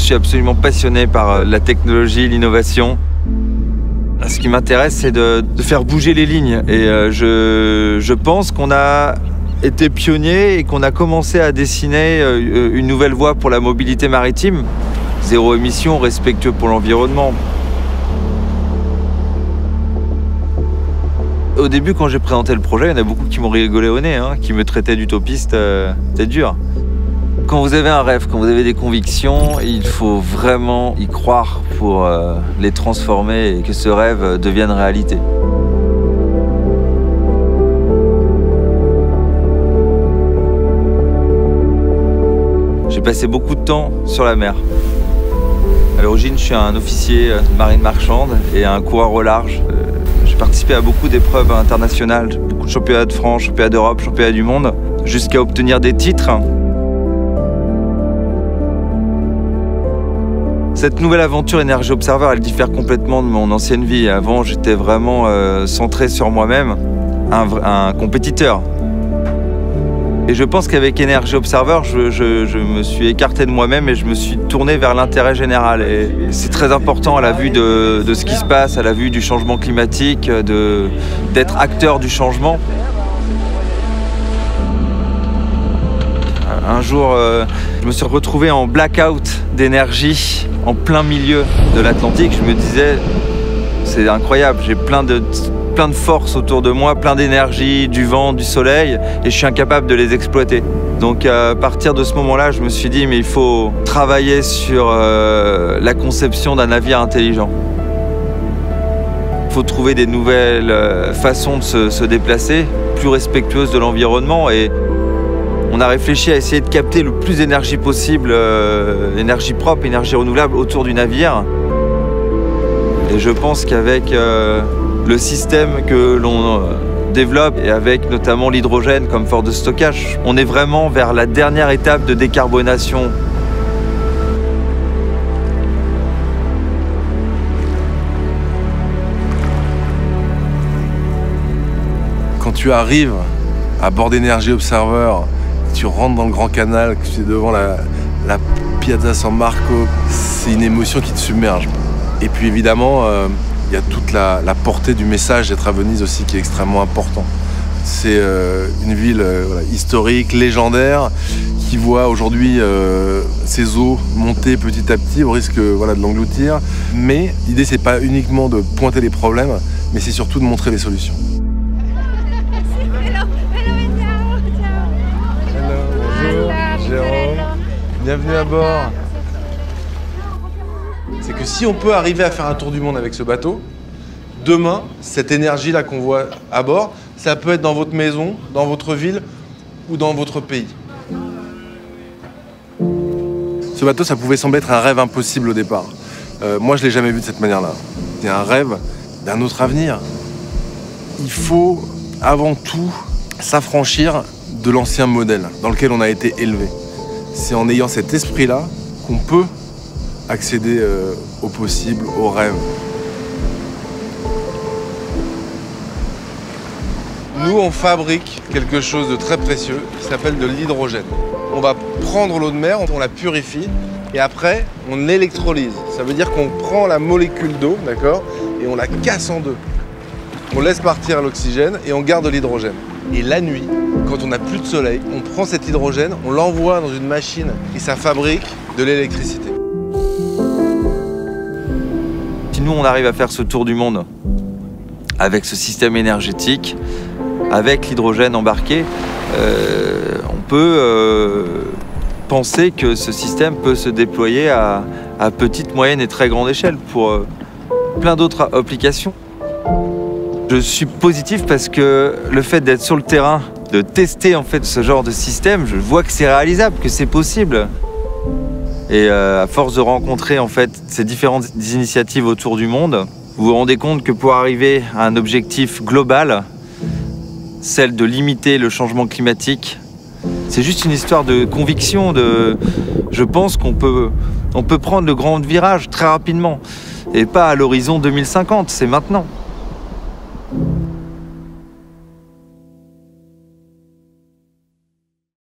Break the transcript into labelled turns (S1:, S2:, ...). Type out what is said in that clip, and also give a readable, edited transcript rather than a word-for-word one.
S1: suis absolument passionné par la technologie, l'innovation. Ce qui m'intéresse, c'est de faire bouger les lignes. Et je pense qu'on a été pionnier et qu'on a commencé à dessiner une nouvelle voie pour la mobilité maritime. Zéro émission, respectueux pour l'environnement. Au début, quand j'ai présenté le projet, il y en a beaucoup qui m'ont rigolé au nez, qui me traitaient d'utopiste. C'était dur. Quand vous avez un rêve, quand vous avez des convictions, il faut vraiment y croire pour les transformer et que ce rêve devienne réalité. J'ai passé beaucoup de temps sur la mer. À l'origine, je suis un officier de marine marchande et un coureur au large. J'ai participé à beaucoup d'épreuves internationales, beaucoup de championnats de France, championnats d'Europe, championnats du monde, jusqu'à obtenir des titres. Cette nouvelle aventure Energy Observer, elle diffère complètement de mon ancienne vie. Avant, j'étais vraiment centré sur moi-même, un compétiteur. Et je pense qu'avec Energy Observer, je me suis écarté de moi-même et je me suis tourné vers l'intérêt général. Et c'est très important à la vue de ce qui se passe, à la vue du changement climatique, d'être acteur du changement. Un jour, je me suis retrouvé en blackout d'énergie en plein milieu de l'Atlantique. Je me disais, c'est incroyable, j'ai plein de force autour de moi, plein d'énergie, du vent, du soleil, et je suis incapable de les exploiter. Donc à partir de ce moment-là, je me suis dit, mais il faut travailler sur la conception d'un navire intelligent. Il faut trouver des nouvelles façons de se déplacer, plus respectueuses de l'environnement, et on a réfléchi à essayer de capter le plus d'énergie possible, énergie propre, énergie renouvelable autour du navire. Et je pense qu'avec le système que l'on développe et avec notamment l'hydrogène comme force de stockage, on est vraiment vers la dernière étape de décarbonation.
S2: Quand tu arrives à bord d'Energy Observer, tu rentres dans le Grand Canal, que tu es devant la Piazza San Marco, c'est une émotion qui te submerge. Et puis évidemment, il y a toute la portée du message d'être à Venise aussi qui est extrêmement important. C'est une ville historique, légendaire, qui voit aujourd'hui ses eaux monter petit à petit au risque de l'engloutir. Mais l'idée, c'est pas uniquement de pointer les problèmes, mais c'est surtout de montrer les solutions. Bienvenue à bord. C'est que si on peut arriver à faire un tour du monde avec ce bateau, demain, cette énergie-là qu'on voit à bord, ça peut être dans votre maison, dans votre ville ou dans votre pays. Ce bateau, ça pouvait sembler être un rêve impossible au départ. Moi, je ne l'ai jamais vu de cette manière-là. C'est un rêve d'un autre avenir. Il faut, avant tout, s'affranchir de l'ancien modèle dans lequel on a été élevé. C'est en ayant cet esprit-là qu'on peut accéder au possible, au rêve. Nous, on fabrique quelque chose de très précieux qui s'appelle de l'hydrogène. On va prendre l'eau de mer, on la purifie et après, on l'électrolyse. Ça veut dire qu'on prend la molécule d'eau, d'accord, et on la casse en deux. On laisse partir l'oxygène et on garde l'hydrogène. Et la nuit, quand on n'a plus de soleil, on prend cet hydrogène, on l'envoie dans une machine et ça fabrique de l'électricité.
S1: Si nous, on arrive à faire ce tour du monde avec ce système énergétique, avec l'hydrogène embarqué, on peut penser que ce système peut se déployer à petite, moyenne et très grande échelle pour plein d'autres applications. Je suis positif parce que le fait d'être sur le terrain, de tester en fait ce genre de système, je vois que c'est réalisable, que c'est possible. Et à force de rencontrer en fait ces différentes initiatives autour du monde, vous vous rendez compte que pour arriver à un objectif global, celle de limiter le changement climatique, c'est juste une histoire de conviction. Je pense qu'on peut prendre le grand virage très rapidement et pas à l'horizon 2050, c'est maintenant.